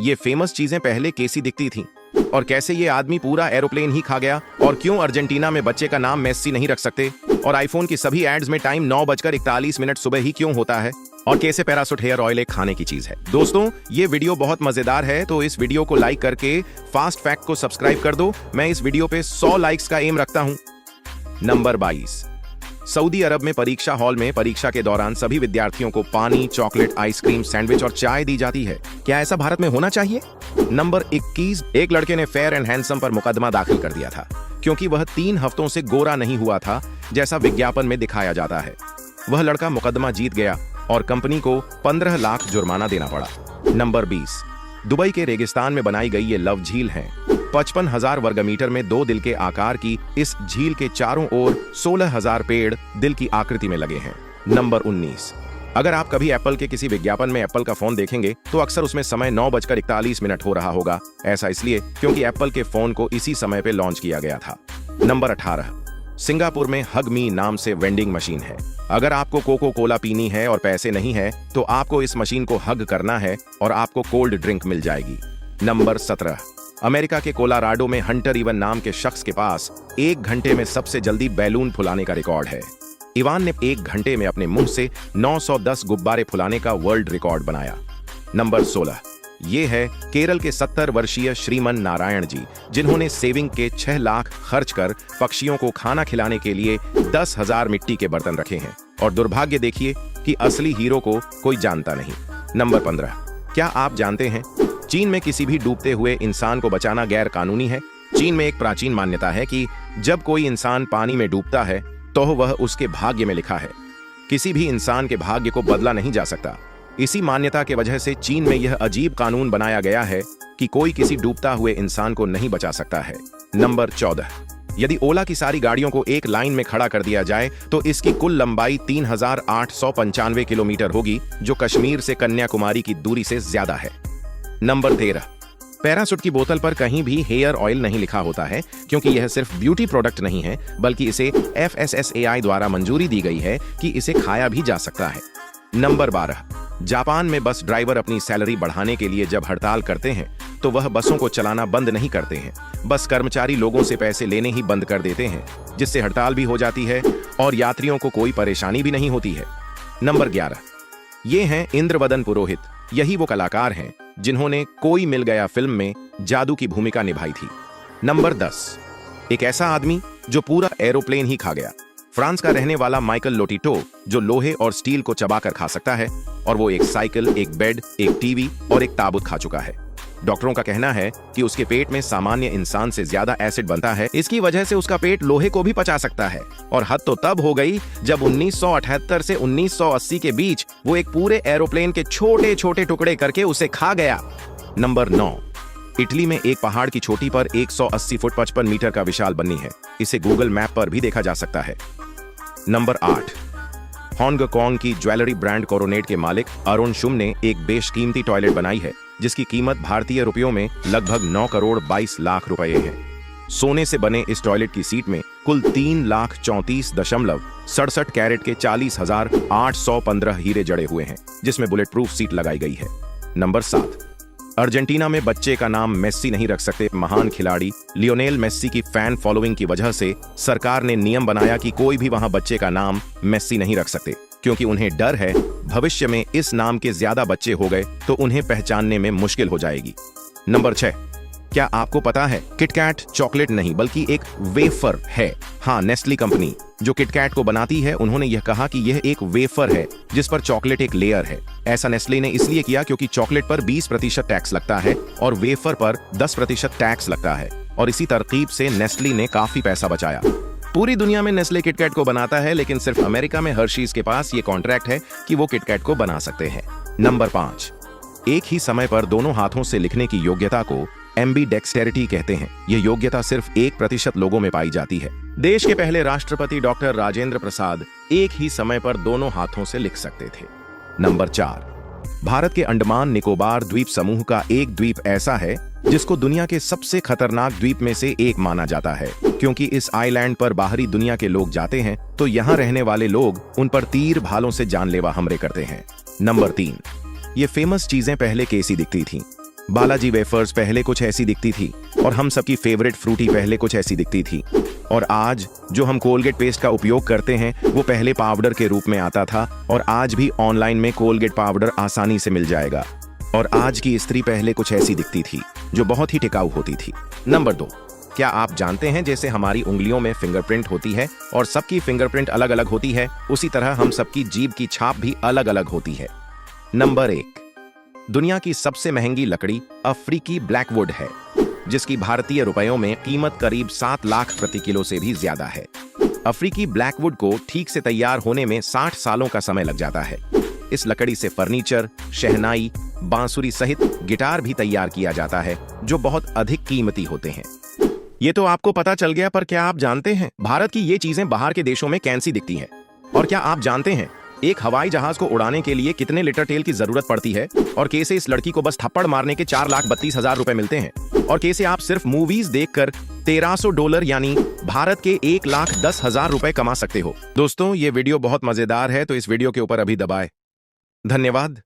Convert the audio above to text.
ये फेमस चीजें पहले कैसी दिखती थीं और कैसे ये आदमी पूरा एरोप्लेन ही खा गया, और क्यों अर्जेंटीना में बच्चे का नाम मेस्सी नहीं रख सकते, और आईफोन की सभी एड्स में टाइम 9:41 सुबह ही क्यों होता है, और कैसे पैराशूट हेयर ऑयल एक खाने की चीज है। दोस्तों, ये वीडियो बहुत मजेदार है, तो इस वीडियो को लाइक करके फास्ट फैक्ट को सब्सक्राइब कर दो। मैं इस वीडियो पे 100 लाइक्स का एम रखता हूं। नंबर 22। सऊदी अरब में परीक्षा हॉल में परीक्षा के दौरान सभी विद्यार्थियों को पानी, चॉकलेट, आइसक्रीम, सैंडविच और चाय दी जाती है। क्या ऐसा भारत में होना चाहिए? नंबर 21। एक लड़के ने फेयर एंड हैंडसम पर मुकदमा दाखिल कर दिया था क्योंकि वह 3 हफ्तों से गोरा नहीं हुआ था जैसा विज्ञापन में दिखाया जाता है। वह लड़का मुकदमा जीत गया और कंपनी को 15 लाख जुर्माना देना पड़ा। नंबर 20। दुबई के रेगिस्तान में बनाई गई ये लव झील है। 55,000 वर्गमीटर में 2 दिल के आकार की इस झील के चारों ओर 16,000 पेड़ दिल की आकृति में लगे हैं। नंबर 19। अगर आप कभी एप्पल के किसी विज्ञापन में एप्पल का फोन देखेंगे तो अक्सर उसमें समय 9:41 हो रहा होगा। ऐसा इसलिए क्योंकि एप्पल के फोन को इसी समय पे लॉन्च किया गया था। नंबर 18। सिंगापुर में हग मी नाम से वेंडिंग मशीन है। अगर आपको कोको कोला पीनी है और पैसे नहीं है तो आपको इस मशीन को हग करना है और आपको कोल्ड ड्रिंक मिल जाएगी। नंबर 17। अमेरिका के कोलोराडो में हंटर इवन नाम के शख्स के पास 1 घंटे में सबसे जल्दी बैलून फुलाने का रिकॉर्ड है। इवान ने 1 घंटे में अपने मुंह से 910 गुब्बारे फुलाने का वर्ल्ड रिकॉर्ड बनाया। नंबर 16। ये है केरल के 70 वर्षीय श्रीमन नारायण जी, जिन्होंने सेविंग के 6 लाख खर्च कर पक्षियों को खाना खिलाने के लिए 10,000 मिट्टी के बर्तन रखे हैं। और दुर्भाग्य देखिए कि असली हीरो को कोई जानता नहीं। नंबर 15। क्या आप जानते हैं चीन में किसी भी डूबते हुए इंसान को बचाना गैर कानूनी है? चीन में एक प्राचीन मान्यता है कि जब कोई इंसान पानी में डूबता है तो वह उसके भाग्य में लिखा है। किसी भी इंसान के भाग्य को बदला नहीं जा सकता। इसी मान्यता के वजह से चीन में यह अजीब कानून बनाया गया है कि कोई किसी डूबता हुए इंसान को नहीं बचा सकता है। नंबर 14। यदि ओला की सारी गाड़ियों को एक लाइन में खड़ा कर दिया जाए तो इसकी कुल लंबाई 3,895 किलोमीटर होगी, जो कश्मीर से कन्याकुमारी की दूरी से ज्यादा है। नंबर 13। पैराशूट की बोतल पर कहीं भी हेयर ऑयल नहीं लिखा होता है क्योंकि यह सिर्फ ब्यूटी प्रोडक्ट नहीं है, बल्कि इसे FSSAI द्वारा मंजूरी दी गई है कि इसे खाया भी जा सकता है। नंबर 12। जापान में बस ड्राइवर अपनी सैलरी बढ़ाने के लिए जब हड़ताल करते हैं तो वह बसों को चलाना बंद नहीं करते हैं। बस कर्मचारी लोगों से पैसे लेने ही बंद कर देते हैं, जिससे हड़ताल भी हो जाती है और यात्रियों को कोई परेशानी भी नहीं होती है। नंबर 11। ये हैं इंद्रवदन पुरोहित। यही वो कलाकार हैं जिन्होंने कोई मिल गया फिल्म में जादू की भूमिका निभाई थी। नंबर 10। एक ऐसा आदमी जो पूरा एरोप्लेन ही खा गया। फ्रांस का रहने वाला माइकल लोटिटो, जो लोहे और स्टील को चबाकर खा सकता है, और वो एक साइकिल, एक बेड, एक टीवी और एक ताबूत खा चुका है। डॉक्टरों का कहना है कि उसके पेट में सामान्य इंसान से ज्यादा एसिड बनता है। इसकी वजह से उसका पेट लोहे को भी पचा सकता है। और हद तो तब हो गई जब 1978 से 1980 के बीच वो एक पूरे एरोप्लेन के छोटे छोटे टुकड़े करके उसे खा गया। नंबर 9। इटली में एक पहाड़ की चोटी पर 180 फुट 55 मीटर का विशाल बन्नी है। इसे गूगल मैप पर भी देखा जा सकता है। नंबर 8। हांगकांग की ज्वेलरी ब्रांड कोरोनेट के मालिक अरुण शुम ने एक बेशकीमती टॉयलेट बनाई है जिसकी कीमत भारतीय रुपयों में लगभग 9 करोड़ 22 लाख रुपए है। सोने से बने इस टॉयलेट की सीट में कुल 3,34.67 कैरेट के 40,815 हीरे जड़े हुए हैं, जिसमें बुलेट प्रूफ सीट लगाई गई है। नंबर 7। अर्जेंटीना में बच्चे का नाम मेस्सी नहीं रख सकते। महान खिलाड़ी लियोनेल मेस्सी की फैन फॉलोइंग की वजह से सरकार ने नियम बनाया कि कोई भी वहां बच्चे का नाम मेस्सी नहीं रख सकते, क्योंकि उन्हें डर है भविष्य में इस नाम के ज्यादा बच्चे हो गए तो उन्हें पहचानने में मुश्किल हो जाएगी। नंबर 6। क्या आपको पता है किटकैट चॉकलेट नहीं बल्कि एक वेफर है? हाँ, नेस्ली कंपनी जो किटकैट को बनाती है, उन्होंने यह कहा कि यह एक वेफर है जिस पर चॉकलेट एक लेयर है। ऐसा नेस्ले ने इसलिए किया क्योंकि चॉकलेट पर 20% टैक्स लगता है और वेफर पर 10% टैक्स लगता है, और इसी तरकीब से नेस्ली ने काफी पैसा बचाया। पूरी दुनिया में नेस्ले किटकैट को बनाता है, लेकिन सिर्फ अमेरिका में हर्शीज के पास ये कॉन्ट्रैक्ट है कि वो किटकैट को बना सकते हैं। नंबर 5। एक ही समय पर दोनों हाथों से लिखने की योग्यता को एम्बीडेक्सटेरिटी कहते हैं। यह योग्यता सिर्फ 1% लोगों में पाई जाती है। देश के पहले राष्ट्रपति डॉक्टर राजेंद्र प्रसाद एक ही समय पर दोनों हाथों से लिख सकते थे। नंबर 4। भारत के अंडमान निकोबार द्वीप समूह का एक द्वीप ऐसा है जिसको दुनिया के सबसे खतरनाक द्वीप में से एक माना जाता है, क्योंकि इस आइलैंड पर बाहरी दुनिया के लोग जाते हैं तो यहाँ रहने वाले लोग उन पर तीर भालों से जानलेवा हमले करते हैं। नंबर 3। ये फेमस चीजें पहले कैसी दिखती थीं? बालाजी वेफर्स पहले कुछ ऐसी दिखती थी और हम सबकी फेवरेट फ्रूटी पहले कुछ ऐसी दिखती थी। और आज जो हम कोलगेट पेस्ट का उपयोग करते हैं वो पहले पाउडर के रूप में आता था और आज भी ऑनलाइन में कोलगेट पाउडर आसानी से मिल जाएगा। और आज की स्त्री पहले कुछ ऐसी दिखती थी जो बहुत ही टिकाऊ होती थी। नंबर 2, क्या आप जानते हैं जैसे हमारी उंगलियों में फिंगरप्रिंट होती है और सबकी फिंगरप्रिंट अलग अलग होती है, उसी तरह हम सबकी जीभ की छाप भी अलग अलग होती है। नंबर 1, दुनिया की सबसे महंगी लकड़ी अफ्रीकी ब्लैकवुड है, जिसकी भारतीय रुपयों में कीमत करीब 7 लाख प्रति किलो से भी ज्यादा है। अफ्रीकी ब्लैकवुड को ठीक से तैयार होने में 60 सालों का समय लग जाता है। इस लकड़ी से फर्नीचर, शहनाई, बांसुरी सहित गिटार भी तैयार किया जाता है, जो बहुत अधिक कीमती होते हैं। ये तो आपको पता चल गया, पर क्या आप जानते हैं भारत की ये चीजें बाहर के देशों में कैसी दिखती हैं? और क्या आप जानते हैं एक हवाई जहाज को उड़ाने के लिए कितने लीटर तेल की जरूरत पड़ती है? और कैसे इस लड़की को बस थप्पड़ मारने के 4,32,000 रुपए मिलते हैं? और कैसे आप सिर्फ मूवीज देखकर $1300 यानी भारत के 1,10,000 रुपए कमा सकते हो? दोस्तों, ये वीडियो बहुत मजेदार है, तो इस वीडियो के ऊपर अभी दबाएं। धन्यवाद।